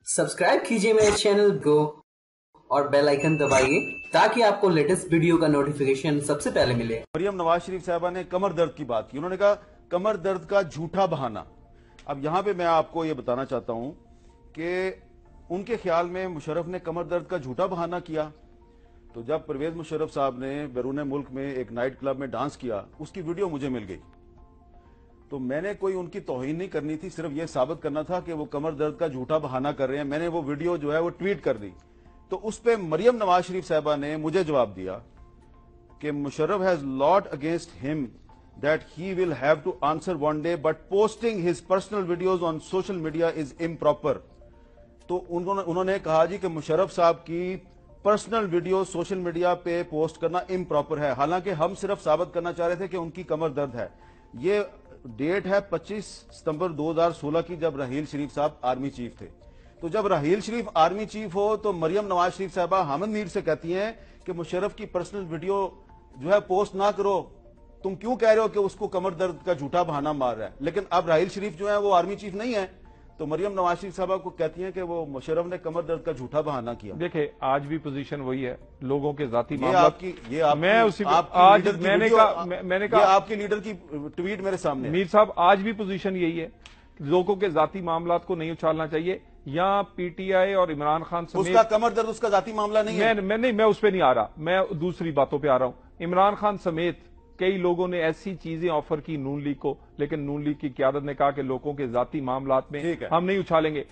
Subscribe कीजिए मेरे channel go और बेल आइकन दबाइए ताकि आपको लेटेस्ट वीडियो का नोटिफिकेशन सबसे पहले मिले। मरियम नवाज शरीफ साहबा ने कमर दर्द की बात की। उन्होंने कहा कमर दर्द का झूठा बहाना। अब यहां पे मैं आपको ये बताना चाहता हूं कि उनके ख्याल में मुशर्रफ ने कमर दर्द का झूठा बहाना किया। तो जब परवेज मुशर्रफ साहब ने बैरून मुल्क में एक नाइट क्लब में डांस किया, उसकी वीडियो मुझे मिल गई। तो मैंने कोई उनकी तौहीन नहीं करनी थी, सिर्फ ये साबित करना था कि वो कमर दर्द का झूठा बहाना कर रहे हैं। मैंने वो वीडियो जो है वो ट्वीट कर दी। तो उस पे मरियम नवाज शरीफ साहबा ने मुझे जवाब दिया कि Musharraf has lot against him that he will have to answer one day, but posting his personal videos on social media is improper. तो उन्होंने कहा जी कि मुशर्रफ साहब की पर्सनल वीडियो सोशल मीडिया पे पोस्ट करना इम्प्रॉपर है। हालांकि हम सिर्फ साबित करना चाह रहे थे कि उनकी कमर दर्द है। ये डेट है 25 सितंबर 2016 की, जब राहील शरीफ साहब आर्मी चीफ थे। तो जब राहील शरीफ आर्मी चीफ हो तो मरियम नवाज शरीफ साहबा हामिद मीर से कहती हैं कि मुशर्रफ की पर्सनल वीडियो जो है पोस्ट ना करो। तुम क्यों कह रहे हो कि उसको कमर दर्द का झूठा बहाना मार रहा है? लेकिन अब राहील शरीफ जो है वो आर्मी चीफ नहीं है, तो मरियम नवाज शरीफ साहबा को कहती हैं कि वो मुशर्रफ ने कमर दर्द का झूठा बहाना किया। देखिए, आज भी पोजीशन वही है, लोगों के जाती ये आपकी आपकी लीडर की ट्वीट मेरे सामने। मीर साहब, आज भी पोजीशन यही है, लोगों के जाती मामलात को नहीं उछालना चाहिए। यहाँ पीटीआई और इमरान खान समेत उसका कमर दर्द उसका जाती मामला नहीं है। मैं उस पर नहीं आ रहा, मैं दूसरी बातों पर आ रहा हूं। इमरान खान समेत कई लोगों ने ऐसी चीजें ऑफर की नून लीग को, लेकिन नून लीग की क्यादत ने कहा कि लोगों के जाती मामलात में हम नहीं उछालेंगे।